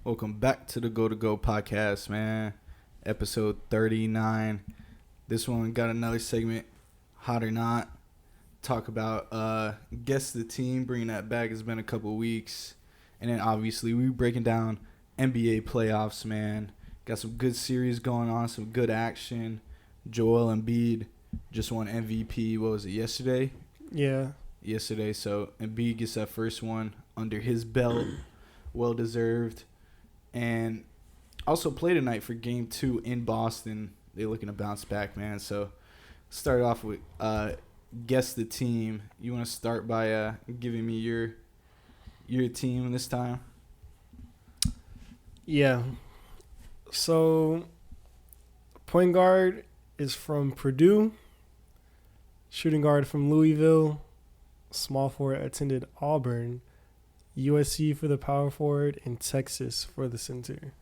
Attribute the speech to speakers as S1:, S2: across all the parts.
S1: Welcome back to the Goal2Go podcast, man. Episode 39. This one got another segment, hot or not. Talk about guess the team, bringing that back. It's been a couple weeks. And then obviously we breaking down NBA playoffs, man. Got some good series going on, some good action. Joel Embiid just won MVP. What was it, yesterday?
S2: Yeah.
S1: Yesterday. So Embiid gets that first one under his belt. Well deserved. And also play tonight for Game 2 in Boston. They're looking to bounce back, man. So start off with guess the team. You want to start by giving me your team this time?
S2: Yeah. So point guard is from Purdue. Shooting guard from Louisville. Small forward attended Auburn. USC for the power forward, and Texas for the center.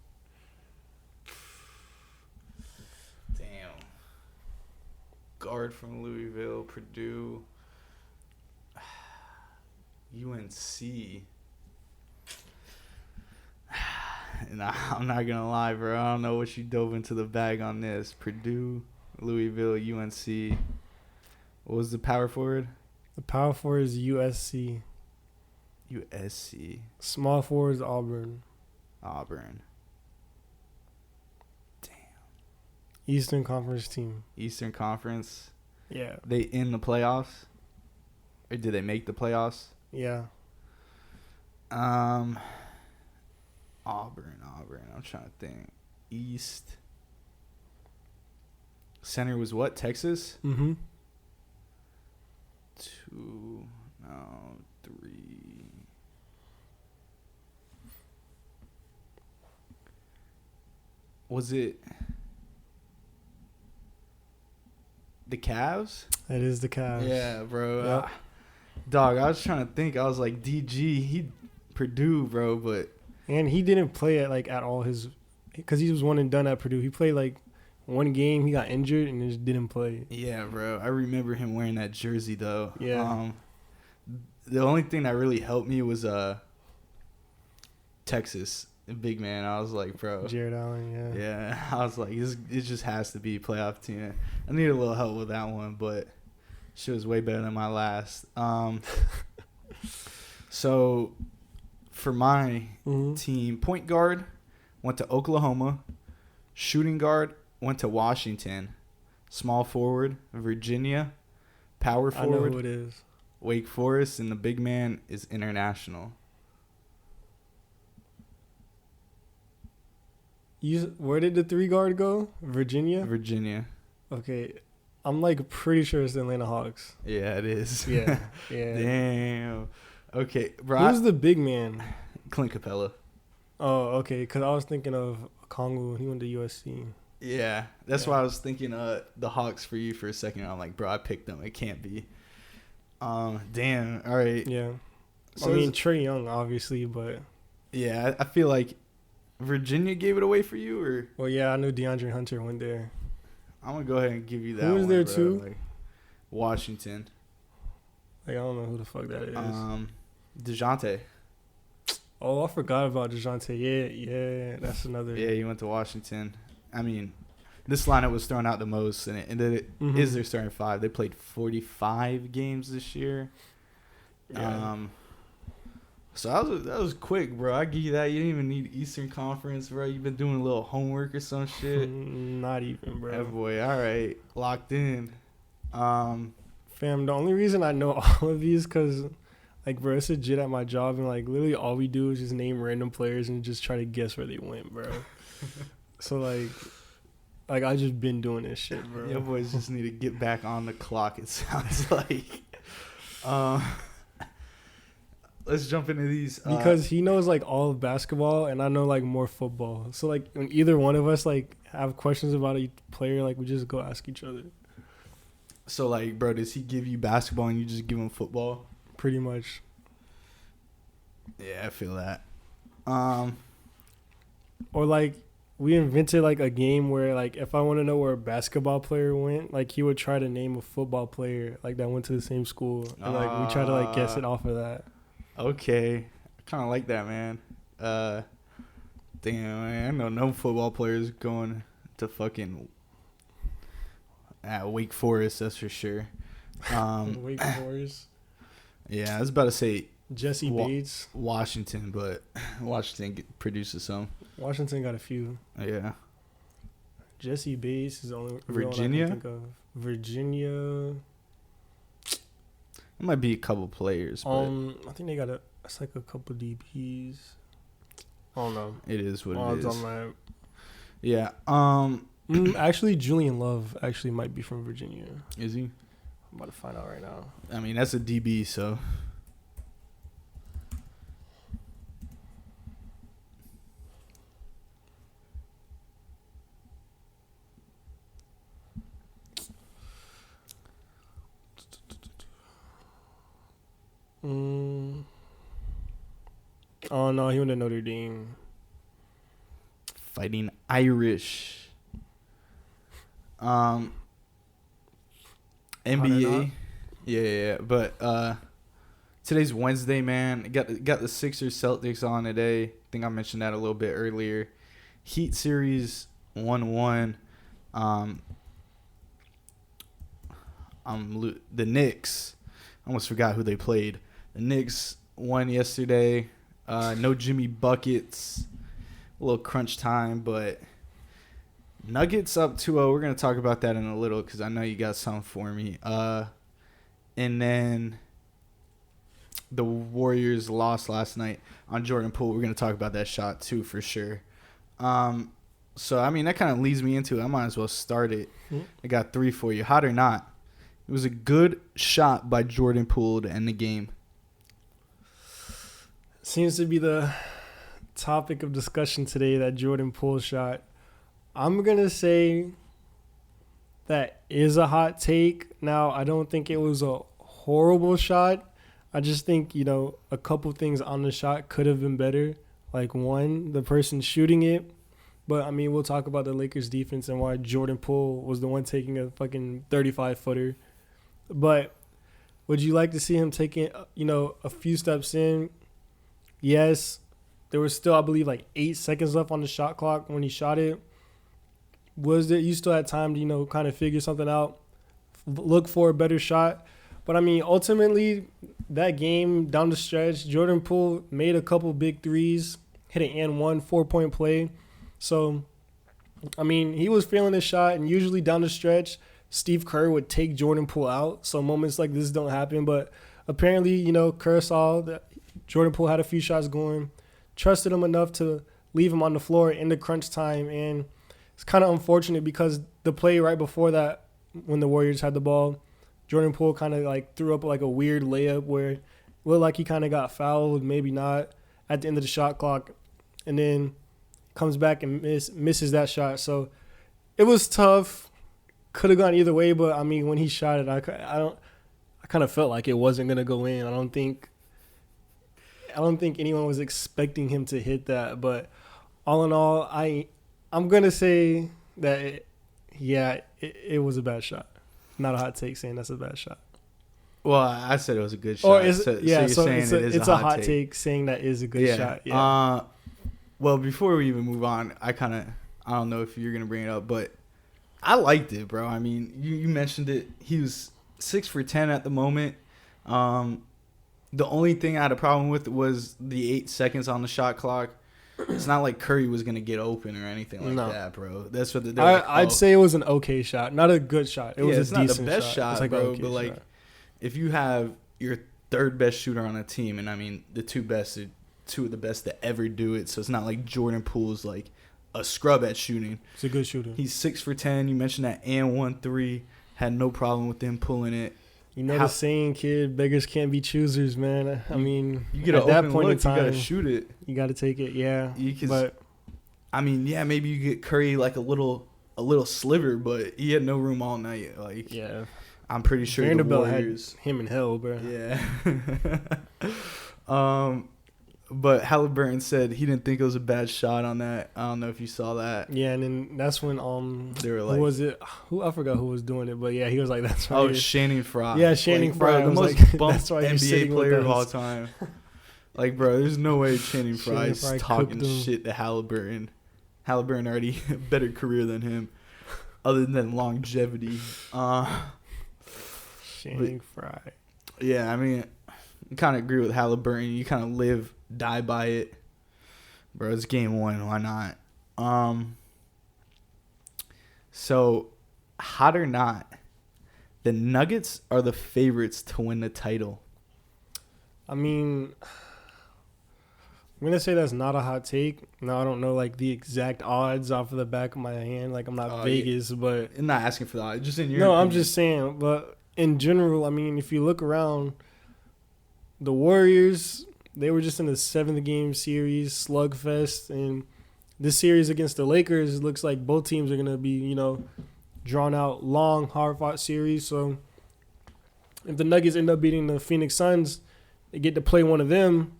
S1: Damn. Guard from Louisville, Purdue, UNC. Nah, I'm not going to lie, bro. I don't know what you dove into the bag on this. Purdue, Louisville, UNC. What was the power forward?
S2: The power forward is USC.
S1: USC.
S2: Small forward is Auburn.
S1: Auburn. Damn.
S2: Eastern Conference team.
S1: Eastern Conference.
S2: Yeah.
S1: They in the playoffs? Or did they make the playoffs?
S2: Yeah.
S1: Auburn. I'm trying to think. East. Center was what? Texas?
S2: Mm-hmm.
S1: 3. Was it the Cavs?
S2: That is the Cavs.
S1: Yeah, bro.
S2: Yep.
S1: Dog, I was trying to think. I was like, DG, he Purdue, bro, but
S2: And he didn't play at all because he was one and done at Purdue. He played like one game, he got injured and just didn't play.
S1: yeah, bro. I remember him wearing that jersey though.
S2: Yeah.
S1: The only thing that really helped me was Texas, the big man. I was like, bro.
S2: Jared Allen, yeah.
S1: Yeah, I was like, it just has to be a playoff team. I need a little help with that one, but she was way better than my last. So for my team, point guard went to Oklahoma. Shooting guard went to Washington. Small forward, Virginia. Power forward,
S2: I know who it is.
S1: Wake Forest, and the big man is international.
S2: Where did the 3 guard go? Virginia?
S1: Virginia.
S2: Okay. I'm like pretty sure it's the Atlanta Hawks.
S1: Yeah, it is.
S2: Yeah. Yeah.
S1: Damn. Okay, bro.
S2: Who's the big man?
S1: Clint Capella.
S2: Oh, okay. Because I was thinking of Kongu. He went to USC.
S1: Yeah, that's why I was thinking the Hawks for you for a second. I'm like, bro, I picked them. It can't be. Damn. All right.
S2: Yeah.
S1: So
S2: I mean, Trae Young, obviously, but...
S1: Yeah, I feel like Virginia gave it away for you, or...
S2: Well, yeah, I knew DeAndre Hunter went there.
S1: I'm going to go ahead and give you that one.
S2: Who was there,
S1: bro.
S2: too?
S1: Like, Washington.
S2: Like, I don't know who the fuck that is.
S1: DeJounte.
S2: Oh, I forgot about DeJounte. Yeah, that's another...
S1: Yeah, he went to Washington. I mean, this lineup was thrown out the most, and it is their starting 5. They played 45 games this year.
S2: Yeah.
S1: So that was quick, bro. I give you that. You didn't even need Eastern Conference, bro. You've been doing a little homework or some shit.
S2: Not even, bro.
S1: Oh, boy. All right. Locked in.
S2: Fam, the only reason I know all of these because, like, bro, it's legit at my job, and, like, literally all we do is just name random players and just try to guess where they went, bro. So, like, I just been doing this shit, bro.
S1: Your boys just need to get back on the clock, it sounds like. Let's jump into these.
S2: Because he knows, like, all of basketball, and I know, like, more football. So, like, when either one of us, like, have questions about a player, like, we just go ask each other.
S1: So, like, bro, does he give you basketball and you just give him football?
S2: Pretty much.
S1: Yeah, I feel that.
S2: Or, like, we invented, like, a game where, like, if I want to know where a basketball player went, like, he would try to name a football player, like, that went to the same school. And, like, we try to, like, guess it off of that.
S1: Okay. I kind of like that, man. Damn, man, I know no football players going to fucking at Wake Forest. That's for sure.
S2: Wake Forest.
S1: Yeah, I was about to say
S2: Jesse Bates.
S1: Washington, but Washington produces some.
S2: Washington got a few.
S1: Yeah.
S2: Jesse Bates is the only
S1: Virginia?
S2: real one I can think of. Virginia.
S1: It might be a couple players, but
S2: I think they got it's like a couple DBs. I don't know.
S1: it is what it is.
S2: On that.
S1: Yeah.
S2: Actually, Julian Love actually might be from Virginia.
S1: Is he?
S2: I'm about to find out right now.
S1: I mean, that's a DB, so.
S2: Oh no, he went to Notre Dame.
S1: Fighting Irish. NBA. Yeah. But today's Wednesday, man. Got the Sixers Celtics on today. I think I mentioned that a little bit earlier. Heat series 1-1. The Knicks. I almost forgot who they played. The Knicks won yesterday. No Jimmy buckets. A little crunch time, but Nuggets up 2-0. We're going to talk about that in a little because I know you got something for me. And then the Warriors lost last night on Jordan Poole. We're going to talk about that shot too for sure. So, I mean, that kind of leads me into it. I might as well start it. I got 3 for you. Hot or not, it was a good shot by Jordan Poole to end the game.
S2: Seems to be the topic of discussion today, that Jordan Poole shot. I'm going to say that is a hot take. Now, I don't think it was a horrible shot. I just think, a couple things on the shot could have been better. Like, one, the person shooting it. But, I mean, we'll talk about the Lakers defense and why Jordan Poole was the one taking a fucking 35-footer. But would you like to see him taking, a few steps in? Yes. There was still, I believe, like 8 seconds left on the shot clock when he shot it. You still had time to, kind of figure something out, look for a better shot. But, I mean, ultimately, that game down the stretch, Jordan Poole made a couple big threes, hit an and one 4-point play. So, I mean, he was feeling his shot, and usually down the stretch, Steve Kerr would take Jordan Poole out. So moments like this don't happen. But apparently, Kerr saw that Jordan Poole had a few shots going, trusted him enough to leave him on the floor in the crunch time. And it's kind of unfortunate because the play right before that, when the Warriors had the ball, Jordan Poole kind of like threw up like a weird layup where it looked like he kind of got fouled, maybe not, at the end of the shot clock. And then comes back and misses that shot. So it was tough. Could have gone either way, but I mean, when he shot it, I kind of felt like it wasn't going to go in. I don't think anyone was expecting him to hit that, but all in all, I'm going to say that, it was a bad shot. Not a hot take saying that's a bad shot.
S1: Well, I said it was a good shot.
S2: Or it's a hot take saying that is a good shot. Yeah.
S1: Well, before we even move on, I don't know if you're going to bring it up, but I liked it, bro. I mean, you mentioned it. He was 6 for 10 at the moment. The only thing I had a problem with was the 8 seconds on the shot clock. It's not like Curry was going to get open or anything like that, bro. That's what
S2: I'd say it was an okay shot. Not a good shot. It was a decent shot. It's not the best shot,
S1: like bro. But, like, if you have your third best shooter on a team, and, I mean, the two best are two of the best to ever do it, so it's not like Jordan Poole's, like, a scrub at shooting.
S2: He's a good shooter.
S1: He's 6 for 10. You mentioned that and 1-3. Had no problem with him pulling it.
S2: The saying, kid, beggars can't be choosers, man. I mean,
S1: you get at that point in time, you got to shoot it.
S2: You got to take it, yeah.
S1: But I mean, yeah, maybe you get Curry like a little sliver, but he had no room all night. Like,
S2: yeah,
S1: I'm pretty sure
S2: Vanderbilt
S1: the Warriors
S2: had him in hell, bro.
S1: Yeah. But Halliburton said he didn't think it was a bad shot on that. I don't know if you saw that.
S2: Yeah, and then that's when
S1: they were like,
S2: who was it? I forgot who was doing it, but yeah, he was like, that's right.
S1: Oh, Channing Frye.
S2: Channing Frye,
S1: the most
S2: like,
S1: bumped NBA player of all time. Like, bro, there's no way Channing
S2: Channing
S1: Frye's
S2: Frye
S1: talking
S2: cooked him.
S1: shit to Halliburton. Halliburton already a better career than him, other than longevity.
S2: Channing Frye.
S1: Yeah, I mean, I kind of agree with Halliburton. You kind of live, die by it. Bro, it's game one. Why not? So, hot or not, the Nuggets are the favorites to win the title.
S2: I mean, I'm going to say that's not a hot take. No, I don't know, like, the exact odds off of the back of my hand. Like, I'm not Vegas, but...
S1: I'm not asking for the odds. Just in your
S2: No,
S1: opinion.
S2: I'm just saying. But in general, I mean, if you look around, the Warriors, they were just in a 7th-game series, slugfest. And this series against the Lakers, it looks like both teams are going to be, you know, drawn out, long, hard-fought series. So if the Nuggets end up beating the Phoenix Suns, they get to play one of them.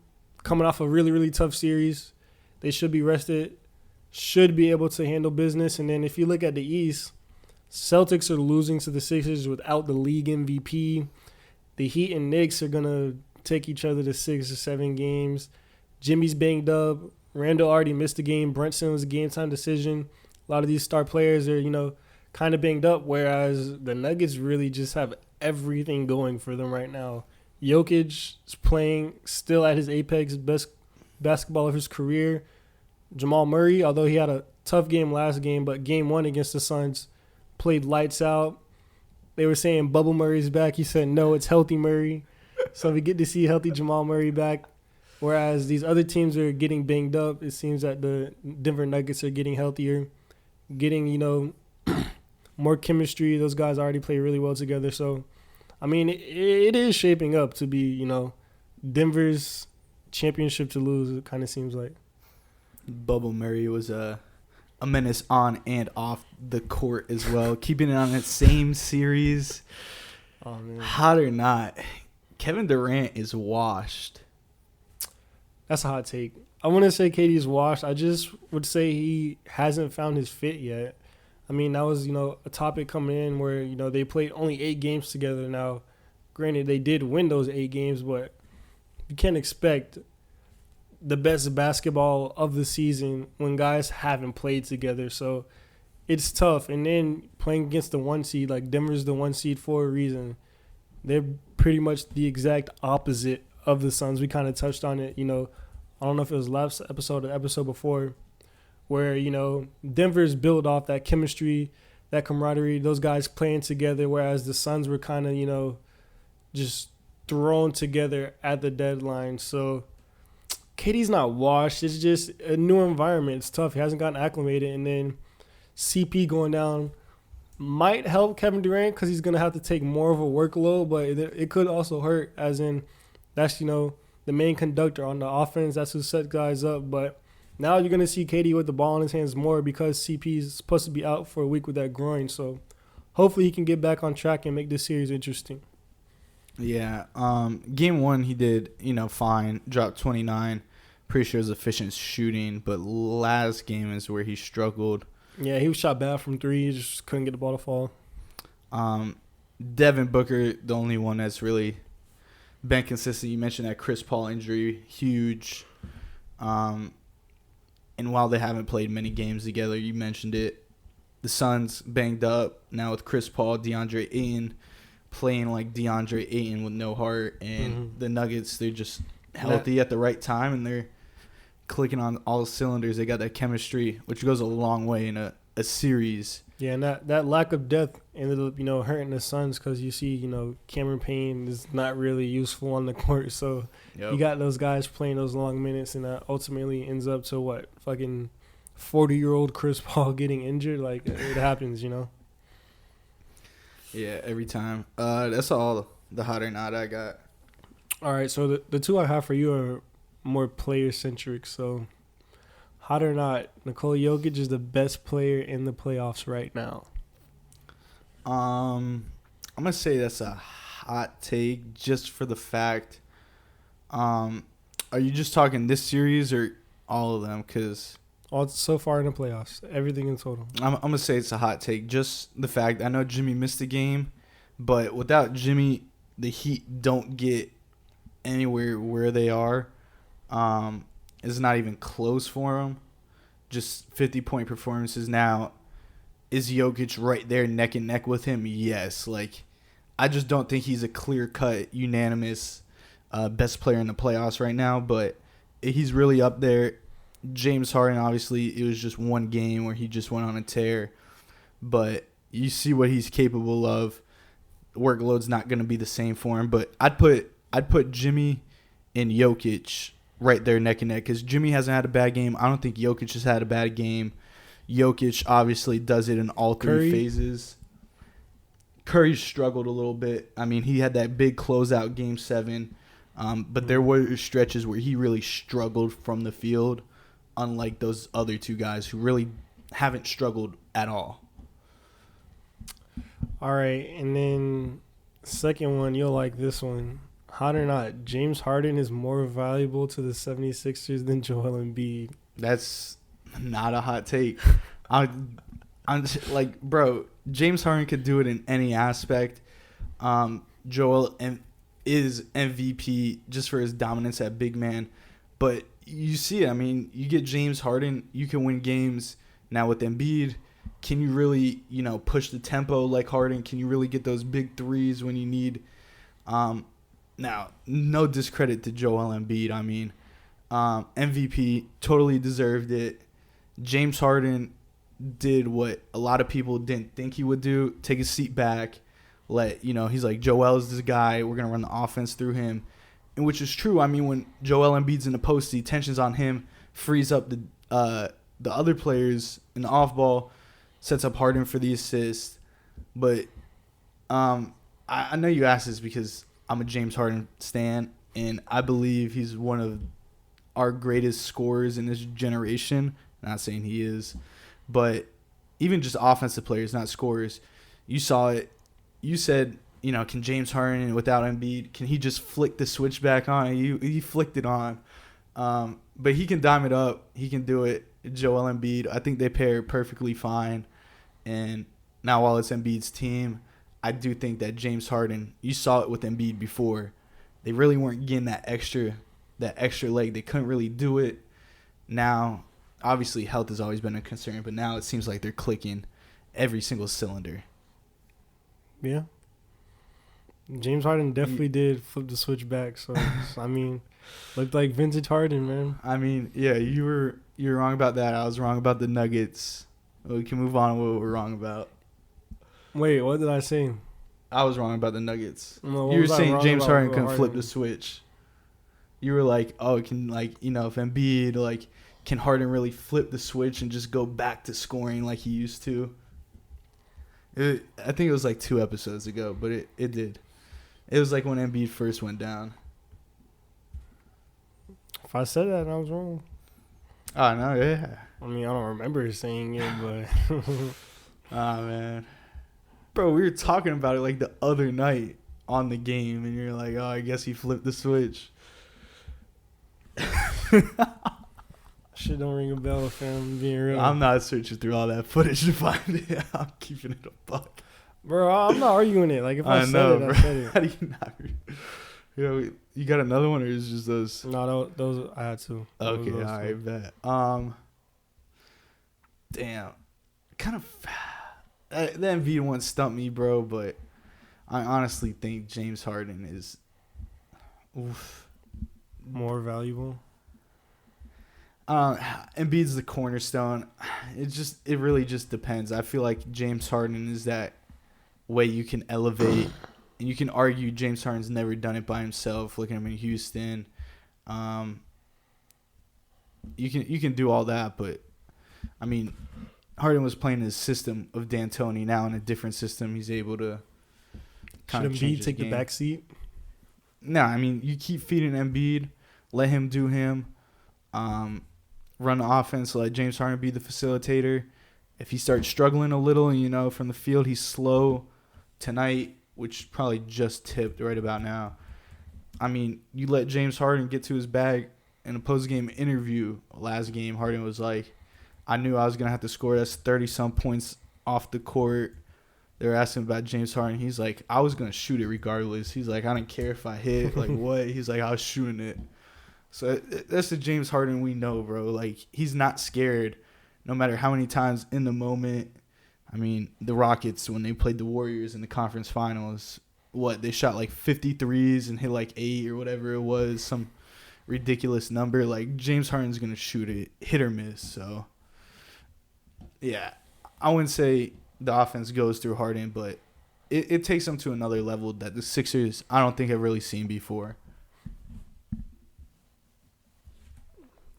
S2: Coming off a really, really tough series. They should be rested, should be able to handle business. And then if you look at the East, Celtics are losing to the Sixers without the league MVP. The Heat and Knicks are going to take each other to 6 or 7 games. Jimmy's banged up. Randall already missed a game. Brunson was a game-time decision. A lot of these star players are, you know, kind of banged up, whereas the Nuggets really just have everything going for them right now. Jokic is playing still at his apex, best basketball of his career. Jamal Murray, although he had a tough game last game, but game 1 against the Suns, played lights out. They were saying Bubble Murray's back. He said, no, it's healthy Murray. So we get to see healthy Jamal Murray back. Whereas these other teams are getting banged up, it seems that the Denver Nuggets are getting healthier, getting, you know, more chemistry. Those guys already play really well together. So, I mean, it is shaping up to be, you know, Denver's championship to lose, it kind of seems like.
S1: Bubble Murray was a menace on and off the court as well, keeping it on that same series.
S2: Oh, man.
S1: Hot or not, Kevin Durant is washed.
S2: That's a hot take. I wouldn't say KD's washed. I just would say he hasn't found his fit yet. I mean, that was, you know, a topic coming in where, you know, they played only 8 games together now. Granted, they did win those 8 games, but you can't expect the best basketball of the season when guys haven't played together. So it's tough. And then playing against the 1 seed, like Denver's the 1 seed for a reason. They're pretty much the exact opposite of the Suns. We kind of touched on it, you know. I don't know if it was last episode or the episode before, where, you know, Denver's built off that chemistry, that camaraderie, those guys playing together, whereas the Suns were kind of, you know, just thrown together at the deadline. So KD's not washed. It's just a new environment. It's tough. He hasn't gotten acclimated. And then CP going down might help Kevin Durant because he's going to have to take more of a workload, but it could also hurt, as in that's, you know, the main conductor on the offense. That's who set guys up. But now you're going to see KD with the ball in his hands more because CP is supposed to be out for a week with that groin. So hopefully he can get back on track and make this series interesting.
S1: Yeah. Game 1, he did, you know, fine. Dropped 29. Pretty sure it was efficient shooting. But last game is where he struggled.
S2: Yeah, he was shot bad from 3. He just couldn't get the ball to fall.
S1: Devin Booker, the only one that's really been consistent. You mentioned that Chris Paul injury, huge. And while they haven't played many games together, you mentioned it. The Suns banged up now with Chris Paul, DeAndre Ayton playing like DeAndre Ayton with no heart. And the Nuggets, they're just healthy at the right time, and they're clicking on all cylinders. They got that chemistry, which goes a long way in a series.
S2: Yeah, and that lack of depth ended up, you know, hurting the Suns because you see, you know, Cameron Payne is not really useful on the court. So you got those guys playing those long minutes, and that ultimately ends up to what? Fucking 40-year-old Chris Paul getting injured. Like, it happens, you know?
S1: Yeah, every time. That's all the hot or not I got.
S2: All right, so the 2 I have for you are more player-centric. So hot or not, Nikola Jokic is the best player in the playoffs right now.
S1: I'm gonna say that's a hot take just for the fact. Are you just talking this series or all of them? Because
S2: all so far in the playoffs, everything in total.
S1: I'm gonna say it's a hot take. Just the fact I know Jimmy missed the game, but without Jimmy, the Heat don't get anywhere where they are. It's not even close for him. Just 50-point performances now. Is Jokic right there neck and neck with him? Yes. Like, I just don't think he's a clear-cut, unanimous best player in the playoffs right now, but he's really up there. James Harden, obviously, it was just one game where he just went on a tear, but you see what he's capable of. Workload's not going to be the same for him, but I'd put Jimmy and Jokic right there neck and neck because Jimmy hasn't had a bad game. I don't think Jokic has had a bad game. Jokic obviously does it in all three phases. Curry struggled a little bit. I mean, he had that big closeout game 7, but there were stretches where he really struggled from the field, unlike those other two guys who really haven't struggled at all.
S2: All right, and then second one, you'll like this one. Hot or not, James Harden is more valuable to the 76ers than Joel Embiid.
S1: That's not a hot take. I'm like, bro, James Harden could do it in any aspect. Joel is MVP just for his dominance at big man. But you see it. I mean, you get James Harden, you can win games. Now with Embiid, can you really, push the tempo like Harden? Can you really get those big threes when you need? Now, no discredit to Joel Embiid. I mean, MVP, totally deserved it. James Harden did what a lot of people didn't think he would do, take a seat back, he's like, Joel is this guy, we're going to run the offense through him, and which is true. I mean, when Joel Embiid's in the post, the tension's on him, frees up the other players in the off ball, sets up Harden for the assist. But I know you asked this because I'm a James Harden stan, and I believe he's one of our greatest scorers in this generation. Not saying he is, but even just offensive players, not scorers. You saw it. You said, can James Harden without Embiid, can he just flick the switch back on? He flicked it on. But he can dime it up. He can do it. Joel Embiid, I think they pair perfectly fine. And now while it's Embiid's team, I do think that James Harden, you saw it with Embiid before. They really weren't getting that extra leg. They couldn't really do it. Now, obviously, health has always been a concern, but now it seems like they're clicking every single cylinder.
S2: Yeah. James Harden definitely did flip the switch back. So, I mean, looked like vintage Harden, man.
S1: I mean, yeah, you were wrong about that. I was wrong about the Nuggets. We can move on to what we're wrong about.
S2: Wait, what did I say?
S1: I was wrong about the Nuggets.
S2: No,
S1: you were saying James Harden couldn't flip the switch. You were like, oh, if Embiid, can Harden really flip the switch and just go back to scoring like he used to? I think it was like 2 episodes ago, but it did. It was like when Embiid first went down.
S2: If I said that, I was wrong.
S1: Oh, no, yeah.
S2: I mean, I don't remember saying it, but...
S1: Oh, man. Bro, we were talking about it like the other night on the game, and you're like, oh, I guess he flipped the switch.
S2: Shit don't ring a bell, fam. Being real.
S1: I'm not searching through all that footage to find it. I'm keeping it a buck.
S2: Bro, I'm not arguing it. Like, if I said it, I said it.
S1: How do you not? You got another one, or is it just those?
S2: No, those I had to.
S1: Okay, all right, bet. Damn. Kind of... The Embiid one stumped me, bro, but I honestly think James Harden is
S2: more valuable.
S1: Embiid's the cornerstone. It really just depends. I feel like James Harden is that way you can elevate, and you can argue James Harden's never done it by himself. Look at him in Houston. You can do all that, but I mean, Harden was playing his system of D'Antoni. Now in a different system, he's able to kind of change his
S2: take
S1: game.
S2: the back seat?
S1: No, I mean, you keep feeding Embiid, let him do him, run the offense, let James Harden be the facilitator. If he starts struggling a little, from the field, he's slow tonight, which probably just tipped right about now. I mean, you let James Harden get to his bag. In a post-game interview last game, Harden was like, I knew I was going to have to score. That's 30-some points off the court. They were asking about James Harden. He's like, I was going to shoot it regardless. He's like, I didn't care if I hit. Like, what? He's like, I was shooting it. So that's the James Harden we know, bro. Like, he's not scared no matter how many times in the moment. I mean, the Rockets, when they played the Warriors in the conference finals, they shot like 53s and hit like 8 or whatever it was, some ridiculous number. Like, James Harden's going to shoot it, hit or miss. So, yeah, I wouldn't say the offense goes through Harden, but it takes them to another level that the Sixers, I don't think, have really seen before.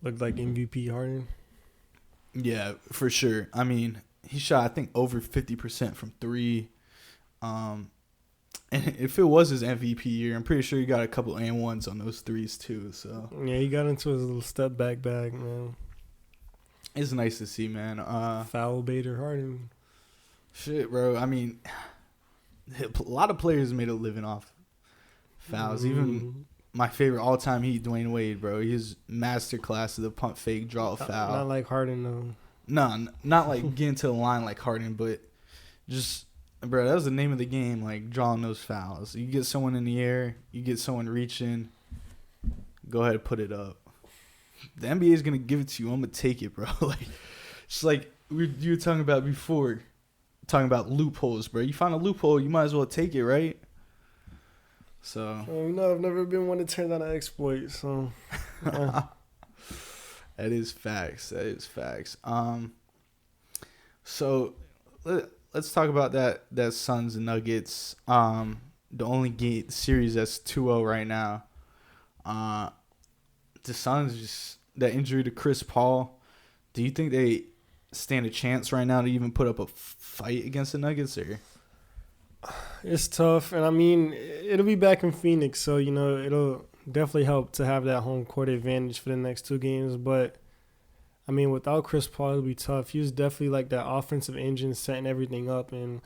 S2: Looked like MVP Harden.
S1: Yeah, for sure. I mean, he shot, I think, over 50% from 3. And if it was his MVP year, I'm pretty sure he got a couple and ones on those threes too. So
S2: yeah, he got into his little step back bag, man.
S1: It's nice to see, man.
S2: Foul baiter Harden.
S1: Shit, bro. I mean, a lot of players made a living off fouls. Even my favorite all-time Heat, Dwayne Wade, bro. His masterclass of the pump fake, draw a foul.
S2: Not like Harden, though.
S1: No, not like getting to the line like Harden, but just, bro, that was the name of the game, like drawing those fouls. You get someone in the air, you get someone reaching, go ahead and put it up. The NBA is going to give it to you. I'm going to take it, bro. Like, just like you were talking about before, talking about loopholes, bro. You find a loophole, you might as well take it, right? So.
S2: No, I've never been one to turn down an exploit, so.
S1: That is facts. So let's talk about that Suns and Nuggets. The only series that's 2-0 right now. The Suns, just that injury to Chris Paul. Do you think they stand a chance right now to even put up a fight against the Nuggets? Or
S2: it's tough, and I mean, it'll be back in Phoenix, so it'll definitely help to have that home court advantage for the next 2 games. But I mean, without Chris Paul, it'll be tough. He was definitely like that offensive engine, setting everything up. And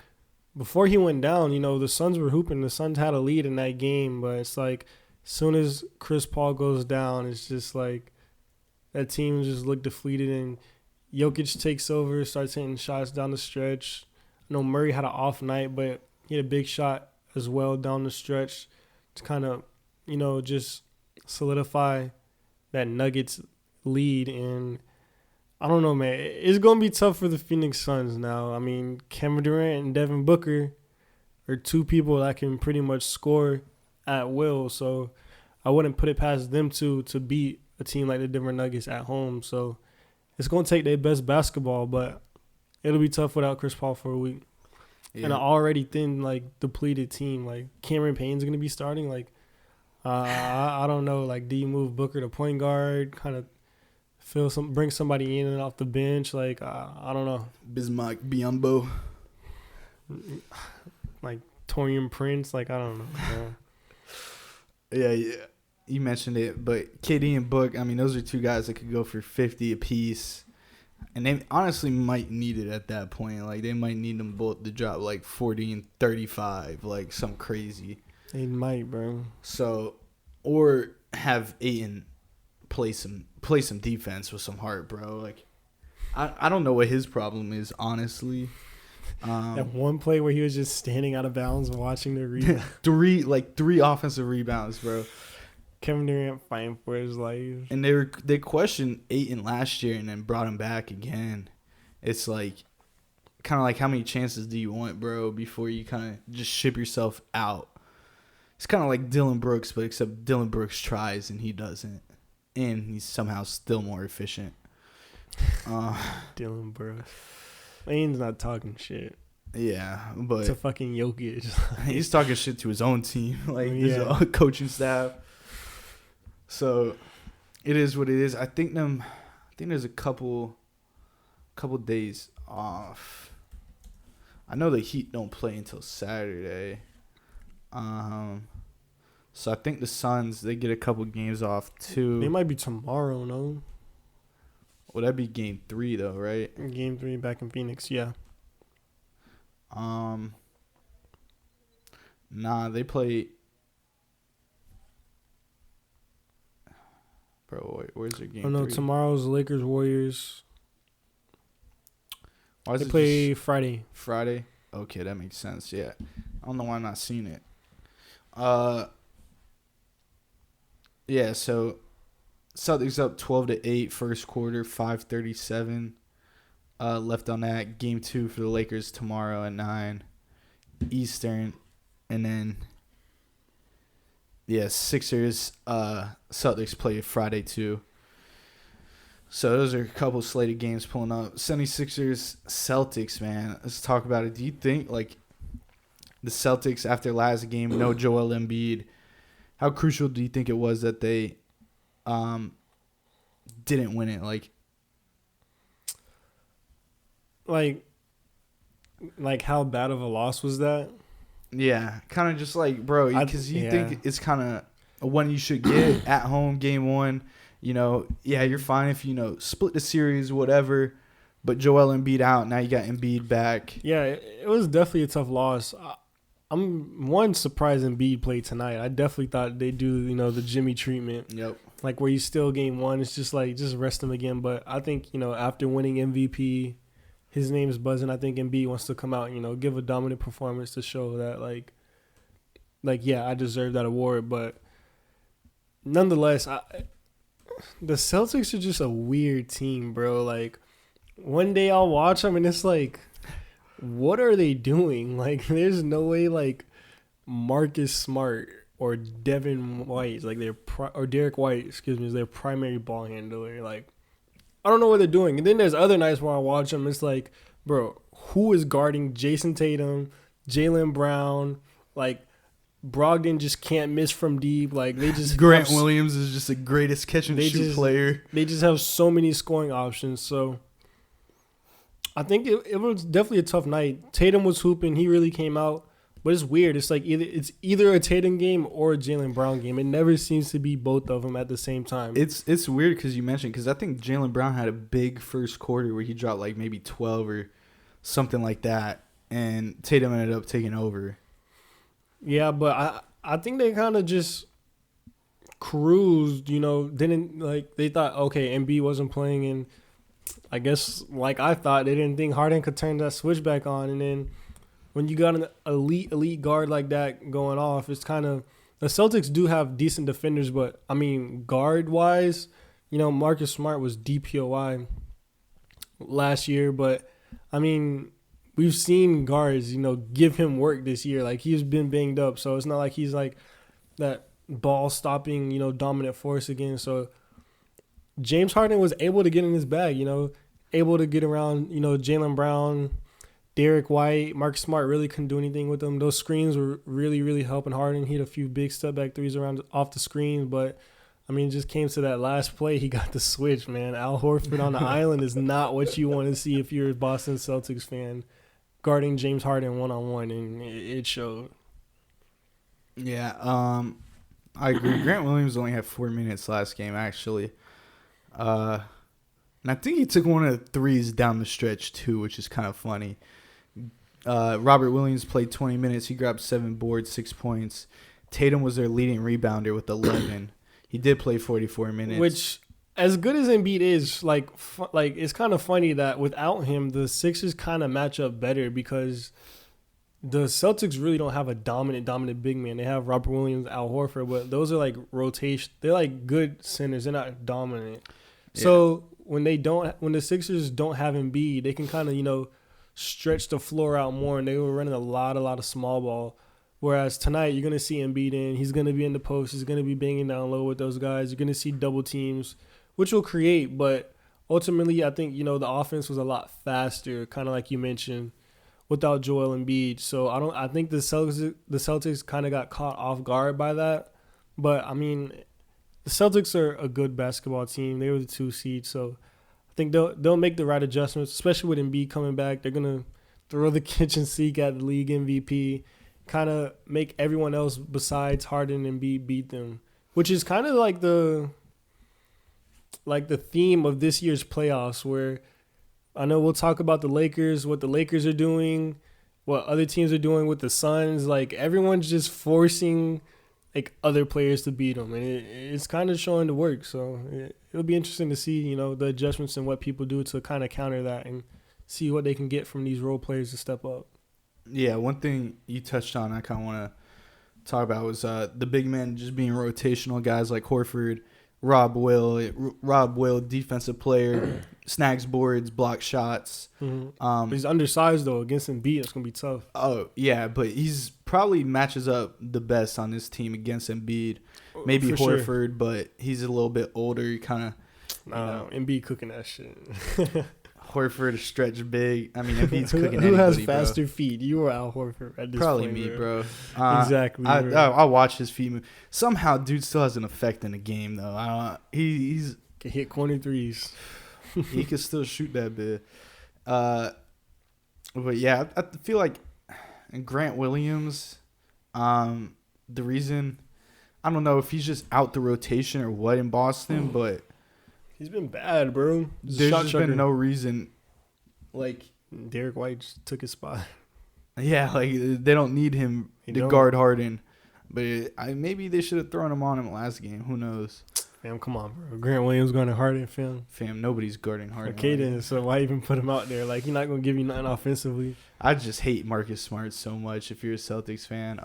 S2: before he went down, the Suns were hooping. The Suns had a lead in that game, but it's like as soon as Chris Paul goes down, it's just like that team just looked defeated. And Jokic takes over, starts hitting shots down the stretch. I know Murray had an off night, but he had a big shot as well down the stretch to kind of, just solidify that Nuggets lead. And I don't know, man. It's going to be tough for the Phoenix Suns now. I mean, Kevin Durant and Devin Booker are 2 people that can pretty much score at will. So I wouldn't put it past them to beat a team like the Denver Nuggets at home. So it's going to take their best basketball, but it'll be tough without Chris Paul for a week. Yeah. And an already thin, depleted team. Like, Cameron Payne's going to be starting. Like, I don't know. Like, do you move Booker to point guard? Kind of bring somebody in and off the bench. Like, I don't know.
S1: Bismack Biyombo.
S2: Like, Taurean Prince. Like, I don't know.
S1: Yeah. You mentioned it, but KD and Book, I mean, those are 2 guys that could go for 50 apiece. And they honestly might need it at that point. Like, they might need them both to drop, 40 and 35, something crazy.
S2: They might, bro.
S1: So, or have Ayton play some defense with some heart, bro. Like, I don't know what his problem is, honestly.
S2: That one play where he was just standing out of bounds watching the rebound.
S1: 3 offensive rebounds, bro.
S2: Kevin Durant fighting for his life.
S1: And they questioned Ayton last year and then brought him back again. It's like, kind of like, how many chances do you want, bro, before you kind of just ship yourself out? It's kind of like Dylan Brooks, but except Dylan Brooks tries and he doesn't. And he's somehow still more efficient.
S2: Dylan Brooks. Lane's not talking shit.
S1: Yeah, but
S2: to fucking Jokic.
S1: He's talking shit to his own team, his own coaching staff. So it is what it is. I think there's a couple days off. I know the Heat don't play until Saturday. So I think the Suns, they get a couple games off too.
S2: They might be tomorrow, no?
S1: Well, that'd be game 3 though, right?
S2: Game 3 back in Phoenix, yeah.
S1: Nah, they play. Bro, wait, where's their game?
S2: Oh no,
S1: 3?
S2: Tomorrow's Lakers Warriors.
S1: Why
S2: they play Friday.
S1: Friday? Okay, that makes sense. Yeah, I don't know why I'm not seeing it. Yeah. So Celtics up 12-8 first quarter, 5:37 left on that. Game 2 for the Lakers tomorrow at 9 Eastern, and then Sixers Celtics play Friday too. So those are a couple slated games pulling up. 76ers Celtics, man. Let's talk about it. Do you think like the Celtics after last game, no Joel Embiid, how crucial do you think it was that they didn't win it?
S2: Like how bad of a loss was that?
S1: Yeah, kind of just like, bro, because you think it's kind of one you should get at home, game 1. You're fine if, split the series, whatever. But Joel Embiid out. Now you got Embiid back.
S2: Yeah, it was definitely a tough loss. I'm surprised Embiid played tonight. I definitely thought they'd do, the Jimmy treatment.
S1: Yep.
S2: Like where you still game 1. It's just like, just rest him again. But I think, after winning MVP, his name is buzzing. I think Embiid wants to come out, give a dominant performance to show that, I deserve that award. But nonetheless, the Celtics are just a weird team, bro. Like, one day I'll watch them and it's like, what are they doing? Like, there's no way, like, Marcus Smart or Devin White, or Derek White, is their primary ball handler. Like, I don't know what they're doing. And then there's other nights where I watch them. It's like, bro, who is guarding Jason Tatum, Jaylen Brown? Like, Brogdon just can't miss from deep. Like, they just
S1: Grant Williams is just the greatest catch and shoot player.
S2: They just have so many scoring options. So I think it was definitely a tough night. Tatum was hooping. He really came out. But it's weird. It's like either a Tatum game or a Jaylen Brown game. It never seems to be both of them at the same time.
S1: It's weird because you mentioned, because I think Jaylen Brown had a big first quarter where he dropped like maybe 12 or something like that, and Tatum ended up taking over.
S2: Yeah, but I think they kind of just cruised, didn't like, they thought, okay, Embiid wasn't playing, and I guess like I thought, they didn't think Harden could turn that switch back on, and then when you got an elite guard like that going off, it's kind of, the Celtics do have decent defenders, but I mean, guard wise, Marcus Smart was DPOY last year, but I mean, we've seen guards, give him work this year. Like, he's been banged up, so it's not like he's like that ball stopping, dominant force again. So James Harden was able to get in his bag, able to get around, Jaylen Brown, Derek White. Marcus Smart really couldn't do anything with them. Those screens were really, really helping Harden. He had a few big step back threes off the screen, but I mean, it just came to that last play. He got the switch, man. Al Horford on the island is not what you want to see if you're a Boston Celtics fan, guarding James Harden one-on-one, and it showed.
S1: Yeah, I agree. Grant Williams only had 4 minutes last game, actually. And I think he took one of the threes down the stretch, too, which is kind of funny. Robert Williams played 20 minutes. He grabbed 7 boards, 6 points. Tatum was their leading rebounder with 11. He did play 44 minutes.
S2: Which, as good as Embiid is, like it's kind of funny that without him, the Sixers kind of match up better, because the Celtics really don't have a dominant big man. They have Robert Williams, Al Horford, but those are like rotation. They're like good centers. They're not dominant. Yeah. So when the Sixers don't have Embiid, they can kind of, stretch the floor out more, and they were running a lot of small ball. Whereas tonight, you're going to see Embiid in. He's going to be in the post. He's going to be banging down low with those guys. You're going to see double teams, which will create. But ultimately, I think, the offense was a lot faster, kind of like you mentioned, without Joel Embiid. So I think the Celtics kind of got caught off guard by that. But, I mean, the Celtics are a good basketball team. They were the 2 seed. So I think they'll make the right adjustments, especially with Embiid coming back. They're going to throw the kitchen sink at the league MVP, kind of make everyone else besides Harden and Embiid beat them, which is kind of like the theme of this year's playoffs, where I know we'll talk about the Lakers, what the Lakers are doing, what other teams are doing with the Suns. Like, everyone's just forcing like other players to beat them, and it's kind of showing to work. So it'll be interesting to see, the adjustments and what people do to kind of counter that and see what they can get from these role players to step up.
S1: Yeah, one thing you touched on I kind of want to talk about was the big men just being rotational guys like Horford, Rob Will, defensive player, snags boards, blocks shots.
S2: But he's undersized though. Against Embiid, it's gonna be tough.
S1: Oh yeah, but he's probably matches up the best on this team against Embiid. Maybe
S2: For
S1: Horford,
S2: sure.
S1: but he's a little bit older. He kind of
S2: Embiid cooking that shit.
S1: Horford stretch big. I mean, Embiid's cooking
S2: Who has
S1: anybody,
S2: faster feet? You or Al Horford at this
S1: Probably
S2: point,
S1: me, bro.
S2: Exactly.
S1: I watch his feet move. Somehow, dude still has an effect in the game, though. He's
S2: can hit corner threes.
S1: he can still shoot that bit. But yeah, I feel like Grant Williams. The reason I don't know if he's just out the rotation or what in Boston, but
S2: He's been bad, bro.
S1: there's just been no reason. Like
S2: Derek White just took his spot.
S1: Yeah, like they don't need him to guard Harden, but maybe they should have thrown him on him last game. Who knows?
S2: Fam, come on, bro. Grant Williams going to Harden, fam.
S1: Nobody's guarding Harden.
S2: Okay, then. So why even put him out there? Like, he's not going to give you nothing offensively.
S1: I just hate Marcus Smart so much. If you're a Celtics fan,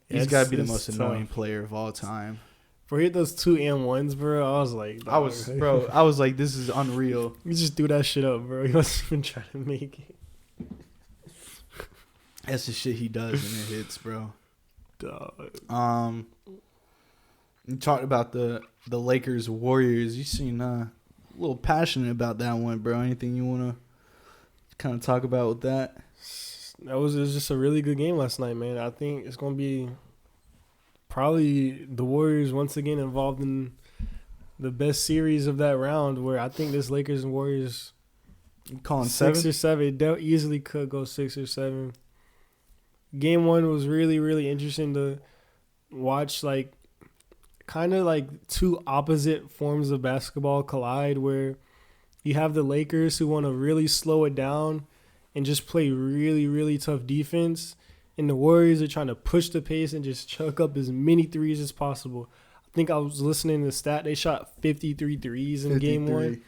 S1: he's got to be the most annoying player of all time.
S2: For he hit those 2 and 1s, bro, I was like,
S1: I was like, this is unreal.
S2: You just threw that shit up, bro. He wasn't even trying to make it.
S1: That's the shit he does when it hits, bro.
S2: Dog.
S1: You talked about the Lakers Warriors. You seem a little passionate about that one, bro. Anything you want to kind of talk about with that?
S2: It was just a really good game last night, man. I think it's going to be probably the Warriors once again involved in the best series of that round, where I think this Lakers and Warriors
S1: calling
S2: 6 or 7. They easily could go 6 or 7. Game 1 was really, really interesting to watch, like, kind of like two opposite forms of basketball collide, where you have the Lakers who want to really slow it down and just play really, really tough defense, and the Warriors are trying to push the pace and just chuck up as many threes as possible. I think I was listening to the stat. They shot 53 threes in game 1.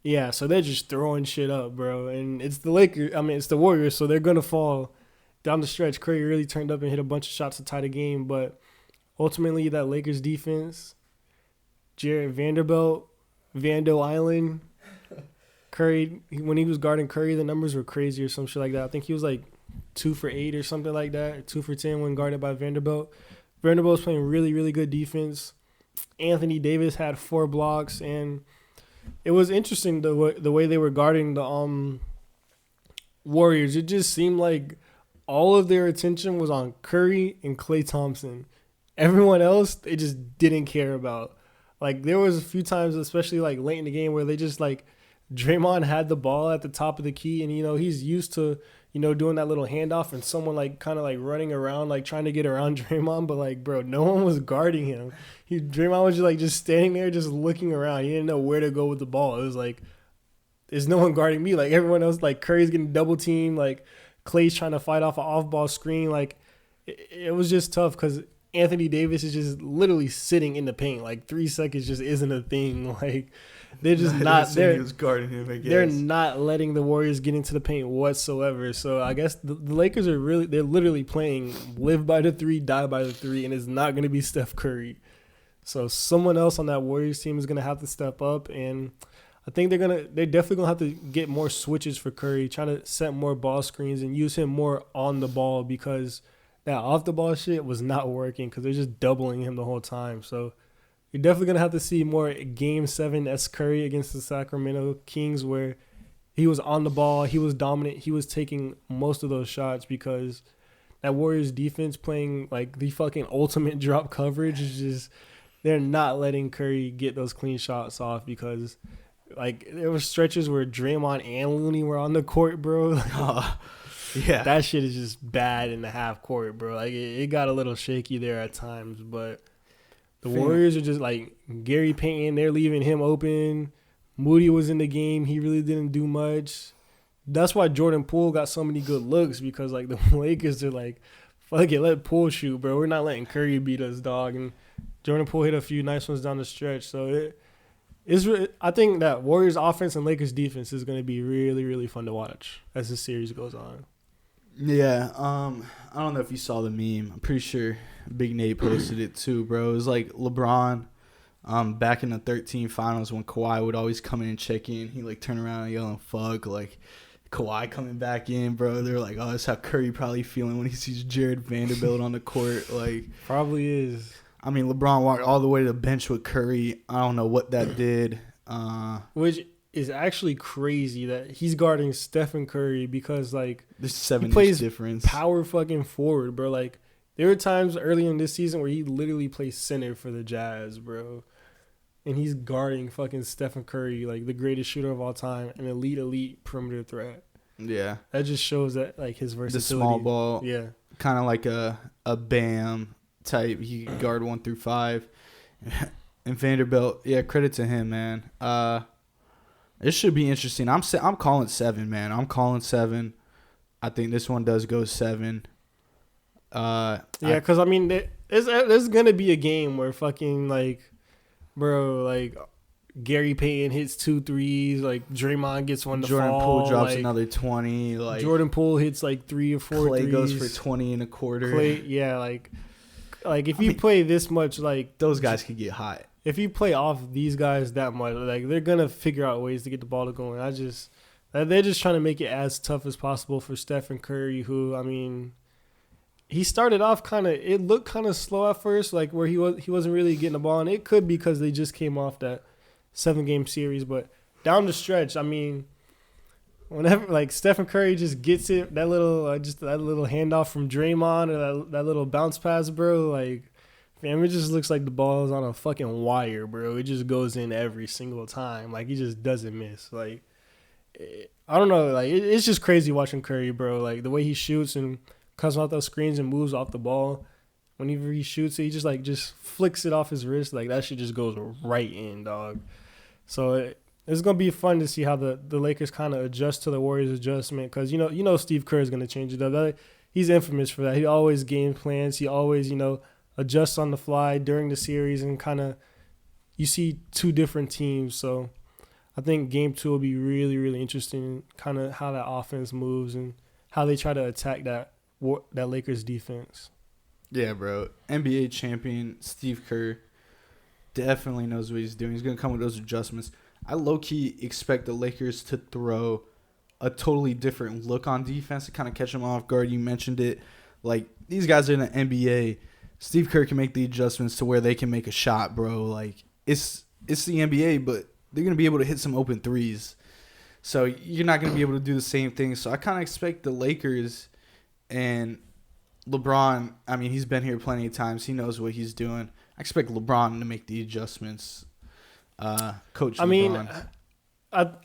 S2: Yeah, so they're just throwing shit up, bro. And it's the Lakers. I mean, it's the Warriors, so they're going to fall down the stretch. Curry really turned up and hit a bunch of shots to tie the game, but ultimately, that Lakers defense, Jared Vanderbilt, Vando Island, Curry, when he was guarding Curry, the numbers were crazy or some shit like that. I think he was like 2 for 8 or something like that, 2 for 10 when guarded by Vanderbilt. Vanderbilt was playing really, really good defense. Anthony Davis had 4 blocks, and it was interesting the way they were guarding the Warriors. It just seemed like all of their attention was on Curry and Klay Thompson. Everyone else, they just didn't care about. Like, there was a few times, especially, like, late in the game, where they just, like, Draymond had the ball at the top of the key, and, he's used to, doing that little handoff and someone, like, kind of, like, running around, like, trying to get around Draymond. But, like, bro, no one was guarding him. Draymond was just, like, just standing there, just looking around. He didn't know where to go with the ball. It was, like, there's no one guarding me. Like, everyone else, like, Curry's getting double teamed. Like, Klay's trying to fight off an off-ball screen. Like, it was just tough because Anthony Davis is just literally sitting in the paint. Like, 3 seconds just isn't a thing. Like, they're just not there.
S1: He was guarding him, I guess.
S2: They're not letting the Warriors get into the paint whatsoever. So I guess the Lakers they're literally playing live by the 3, die by the 3, and it's not going to be Steph Curry. So someone else on that Warriors team is going to have to step up, and I think they're definitely going to have to get more switches for Curry, trying to set more ball screens and use him more on the ball, because that off-the-ball shit was not working because they're just doubling him the whole time. So you're definitely going to have to see more Game 7 Curry against the Sacramento Kings, where he was on the ball, he was dominant, he was taking most of those shots, because that Warriors defense playing like the fucking ultimate drop coverage is just – they're not letting Curry get those clean shots off, because like there were stretches where Draymond and Looney were on the court, bro.
S1: Yeah,
S2: that shit is just bad in the half court, bro. Like it got a little shaky there at times, but the Warriors are just like Gary Payton. They're leaving him open. Moody was in the game. He really didn't do much. That's why Jordan Poole got so many good looks, because like the Lakers are like, fuck it, let Poole shoot, bro. We're not letting Curry beat us, dog. And Jordan Poole hit a few nice ones down the stretch. So I think that Warriors offense and Lakers defense is going to be really, really fun to watch as the series goes on.
S1: Yeah, I don't know if you saw the meme. I'm pretty sure Big Nate posted it too, bro. It was like LeBron Back in the 13 finals when Kawhi would always come in and check in, he like turn around and yelling "fuck" like. Kawhi coming back in, bro. They're like, oh, that's how Curry probably feeling when he sees Jared Vanderbilt on the court. Like,
S2: probably is.
S1: I mean, LeBron walked all the way to the bench with Curry. I don't know what that did.
S2: Which is actually crazy that he's guarding Stephen Curry because, like,
S1: there's 7
S2: he plays
S1: difference.
S2: Power fucking forward, bro. Like, there were times early in this season where he literally plays center for the Jazz, bro. And he's guarding fucking Stephen Curry, like the greatest shooter of all time, an elite perimeter threat.
S1: Yeah.
S2: That just shows that, like, his versatility.
S1: The small ball.
S2: Yeah.
S1: Kind of like a Bam type. He can guard 1 through 5. And Vanderbilt, yeah, credit to him, man. It should be interesting. I'm calling 7, man. I'm calling 7. I think this one does go 7.
S2: Yeah, because, I mean, there's going to be a game where fucking, like, bro, like, Gary Payton hits 2 threes, like, Draymond gets one to
S1: Jordan
S2: fall.
S1: Poole drops
S2: like,
S1: another 20. Like
S2: Jordan Poole hits, like, 3 or 4
S1: Clay
S2: threes.
S1: goes for 20 and a quarter.
S2: Clay, yeah, like if you play this much, like...
S1: Those guys could get hot.
S2: If you play off these guys that much, like, they're going to figure out ways to get the ball to going. They're just trying to make it as tough as possible for Stephen Curry, who, I mean... He started off it looked kind of slow at first, like where he wasn't really getting the ball, and it could be because they just came off that 7-game series. But down the stretch, I mean, whenever like Stephen Curry just gets it, that little handoff from Draymond or that little bounce pass, bro, like, man, it just looks like the ball is on a fucking wire, bro. It just goes in every single time, like he just doesn't miss. Like, I don't know, like it's just crazy watching Curry, bro. Like the way he shoots and comes off those screens and moves off the ball. Whenever he shoots it, he just flicks it off his wrist. Like, that shit just goes right in, dog. So it's going to be fun to see how the Lakers kind of adjust to the Warriors' adjustment. Because, you know Steve Kerr is going to change it up. He's infamous for that. He always game plans. He always, adjusts on the fly during the series. And kind of, you see 2 different teams. So I think Game 2 will be really, really interesting. Kind of how that offense moves and how they try to attack that Lakers defense.
S1: Yeah, bro. NBA champion Steve Kerr definitely knows what he's doing. He's going to come with those adjustments. I low-key expect the Lakers to throw a totally different look on defense to kind of catch them off guard. You mentioned it. Like, these guys are in the NBA. Steve Kerr can make the adjustments to where they can make a shot, bro. Like, it's the NBA, but they're going to be able to hit some open threes. So you're not going to be able to do the same thing. So I kind of expect the Lakers... And LeBron, I mean, he's been here plenty of times. He knows what he's doing. I expect LeBron to make the adjustments. Coach LeBron.
S2: I mean,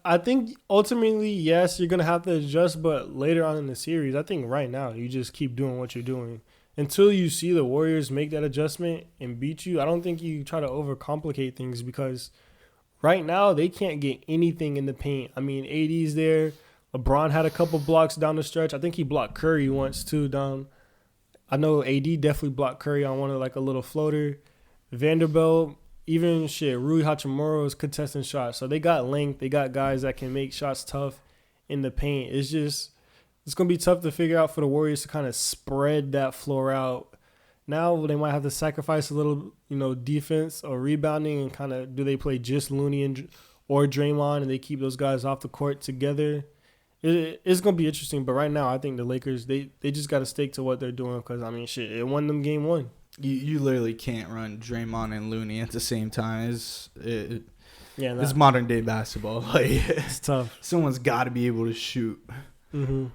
S2: I think ultimately, yes, you're going to have to adjust, but later on in the series, I think right now you just keep doing what you're doing. Until you see the Warriors make that adjustment and beat you, I don't think you try to overcomplicate things because right now they can't get anything in the paint. I mean, AD's there. LeBron had a couple blocks down the stretch. I think he blocked Curry once too down. I know AD definitely blocked Curry on one of like a little floater. Vanderbilt, even Rui Hachimura was contesting shots. So they got length. They got guys that can make shots tough in the paint. It's going to be tough to figure out for the Warriors to kind of spread that floor out. Now they might have to sacrifice a little, defense or rebounding and kind of do they play just Looney or Draymond and they keep those guys off the court together. It's going to be interesting, but right now I think the Lakers, they just got to stick to what they're doing because, I mean, it won them game 1.
S1: You literally can't run Draymond and Looney at the same time. It's modern-day basketball. Like,
S2: it's tough.
S1: Someone's got to be able to shoot.
S2: Mm-hmm.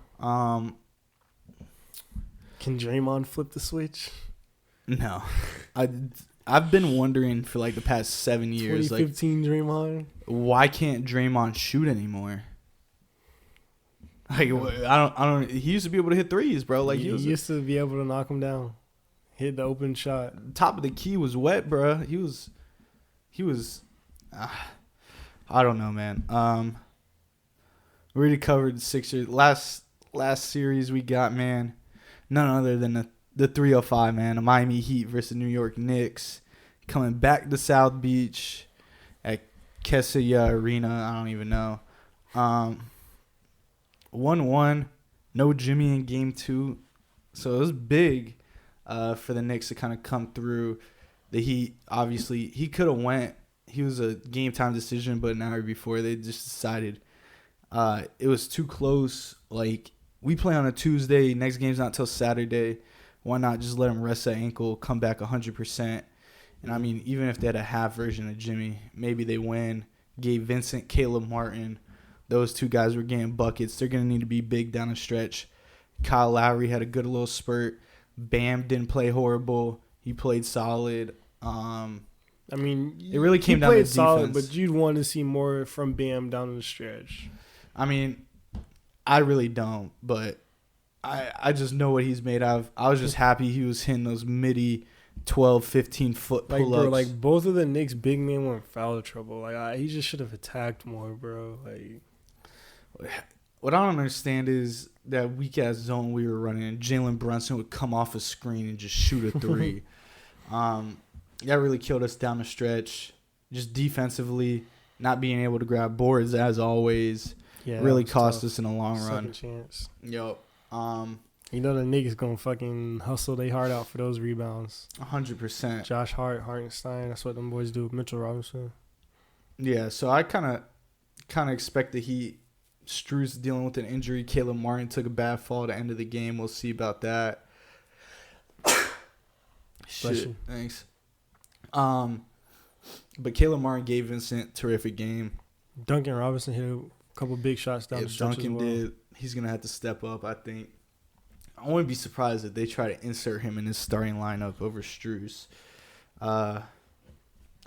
S2: Can Draymond flip the switch?
S1: No. I've been wondering for, like, the past 7 years.
S2: 2015 like, Draymond?
S1: Why can't Draymond shoot anymore? Like, I don't. He used to be able to hit threes, bro. Like
S2: he used to be able to knock him down, hit the open shot.
S1: Top of the key was wet, bro. He was. I don't know, man. We already covered the Sixers. Last series we got, man. None other than the 305, man. The Miami Heat versus New York Knicks, coming back to South Beach at Kessia Arena. I don't even know. 1-1, no Jimmy in game 2. So it was big for the Knicks to kind of come through. The Heat, obviously, he could have went. He was a game time decision, but an hour before they just decided it was too close. Like, we play on a Tuesday. Next game's not till Saturday. Why not just let him rest that ankle, come back 100%? And, I mean, even if they had a half version of Jimmy, maybe they win. Gabe Vincent, Caleb Martin, those two guys were getting buckets. They're going to need to be big down the stretch. Kyle Lowry had a good little spurt. Bam didn't play horrible. He played solid.
S2: I mean,
S1: it really came down to defense.
S2: Solid, but you'd want to see more from Bam down the stretch.
S1: I mean, I really don't, but I just know what he's made of. I was just happy he was hitting those midi 12, 15-foot pull-ups.
S2: Like, bro, like both of the Knicks big men were in foul trouble. Like, he just should have attacked more, bro. Like,
S1: what I don't understand is that weak-ass zone we were running, and Jalen Brunson would come off a screen and just shoot a three. That really killed us down the stretch. Just defensively, not being able to grab boards as always, really cost us in the long run.
S2: Second chance.
S1: Yup.
S2: You know the niggas gonna fucking hustle they heart out for those rebounds.
S1: 100%.
S2: Josh Hart, Hartenstein, that's what them boys do. Mitchell Robinson.
S1: Yeah, so I kind of expect the Heat. Strus dealing with an injury. Caleb Martin took a bad fall at the end of the game. We'll see about that. Shit, thanks. But Caleb Martin gave Vincent terrific game.
S2: Duncan Robinson hit a couple big shots down the stretch
S1: Duncan
S2: as well.
S1: did. He's gonna have to step up, I think. I wouldn't be surprised if they try to insert him in his starting lineup over Strus. I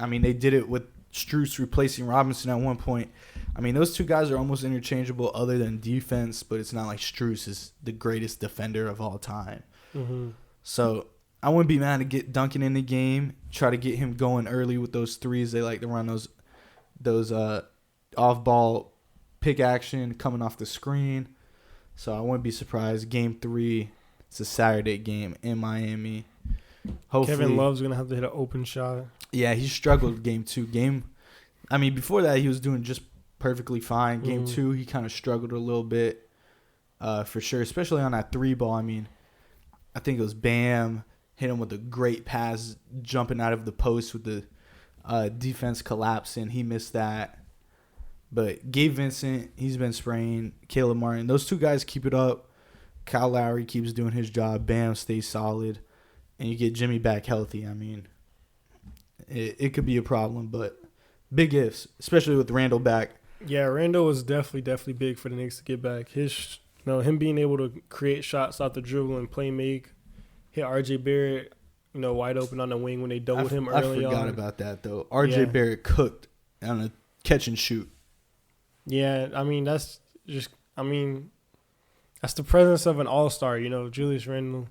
S1: mean, they did it with Strus replacing Robinson at one point. I mean, those two guys are almost interchangeable other than defense, but it's not like Strus is the greatest defender of all time.
S2: Mm-hmm.
S1: So I wouldn't be mad to get Duncan in the game, try to get him going early with those threes. They like to run those off-ball pick action coming off the screen. So I wouldn't be surprised. Game 3, it's a Saturday game in Miami. Hopefully,
S2: Kevin Love's going to have to hit an open shot.
S1: Yeah, he struggled game 2. Before that, he was doing just perfectly fine. Game 2, he kind of struggled a little bit for sure, especially on that 3-ball. I mean, I think it was Bam hit him with a great pass jumping out of the post with the defense collapsing. He missed that. But Gabe Vincent, he's been spraying. Caleb Martin, those two guys keep it up. Kyle Lowry keeps doing his job. Bam stays solid. And you get Jimmy back healthy. I mean, it could be a problem, but big ifs, especially with Randall back.
S2: Yeah, Randall was definitely big for the Knicks to get back. Him being able to create shots off the dribble and play make, hit RJ Barrett, wide open on the wing when they doubled him early on.
S1: I forgot about that, though. RJ Barrett cooked on a catch and shoot.
S2: Yeah, that's the presence of an all-star, Julius Randle.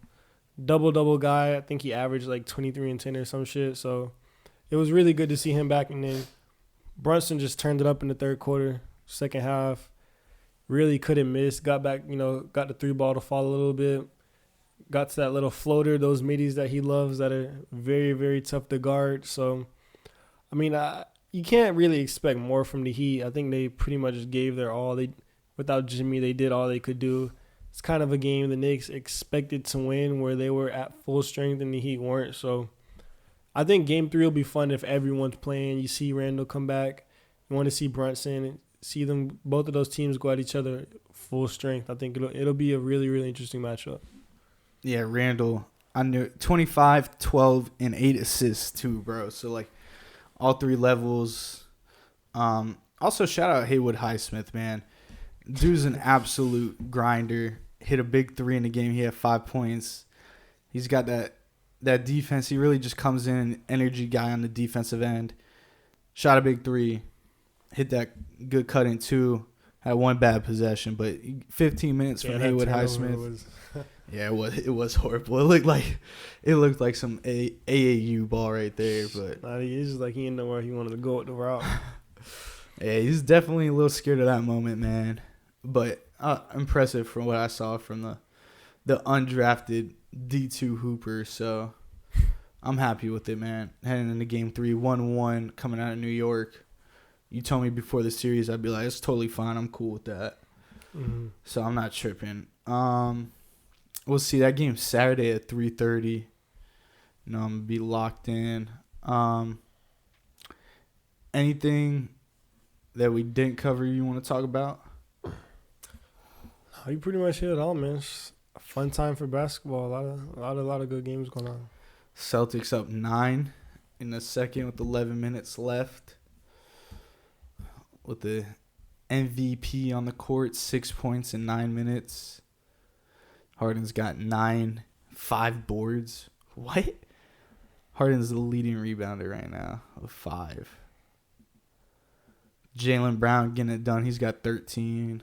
S2: Double guy. I think he averaged like 23 and 10 or some shit. So it was really good to see him back. And then Brunson just turned it up in the third quarter, second half. Really couldn't miss. Got back, got the 3-ball to fall a little bit. Got to that little floater, those middies that he loves that are very, very tough to guard. So, you can't really expect more from the Heat. I think they pretty much just gave their all. Without Jimmy, they did all they could do. It's kind of a game the Knicks expected to win where they were at full strength and the Heat weren't. So I think Game 3 will be fun if everyone's playing. You see Randall come back. You want to see Brunson and see them, both of those teams go at each other full strength. I think it'll be a really, really interesting matchup.
S1: Yeah, Randall, I knew 25, 12, and 8 assists too, bro. So, like, all 3 levels. Also, shout out Haywood Highsmith, man. Dude's an absolute grinder. Hit a big 3 in the game. He had 5 points. He's got that defense. He really just comes in, energy guy on the defensive end. Shot a big 3. Hit that good cut in 2. Had 1 bad possession, but 15 minutes from Haywood Highsmith. Yeah, it was horrible. It looked like some AAU ball right there. But
S2: he's just like he didn't know where he wanted to go with the route.
S1: Yeah, he's definitely a little scared of that moment, man. But impressive from what I saw from the undrafted D2 Hooper. So I'm happy with it, man. Heading into Game 3, 1-1, coming out of New York. You told me before the series, I'd be like, it's totally fine. I'm cool with that.
S2: Mm-hmm.
S1: So I'm not tripping. We'll see. That game's Saturday at 3:30. I'm going to be locked in. Um, anything that we didn't cover you want to talk about?
S2: You pretty much hit it all, man. It's a fun time for basketball. A lot of good games going on.
S1: Celtics up 9 in the second with 11 minutes left. With the MVP on the court, 6 points in 9 minutes. Harden's got 5 boards. What? Harden's the leading rebounder right now with 5. Jaylen Brown getting it done. He's got 13.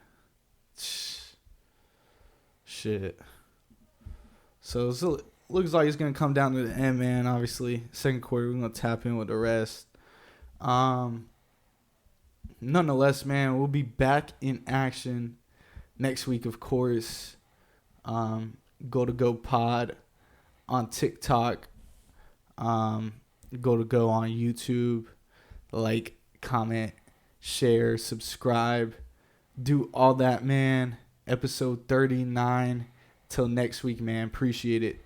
S1: Shit. So it looks like it's going to come down to the end, man. Obviously, second quarter, we're going to tap in with the rest. Nonetheless, man, we'll be back in action next week, of course. Goal2Go pod on TikTok. Goal2Go on YouTube. Like, comment, share, subscribe. Do all that, man. Episode 39. Till next week, man. Appreciate it.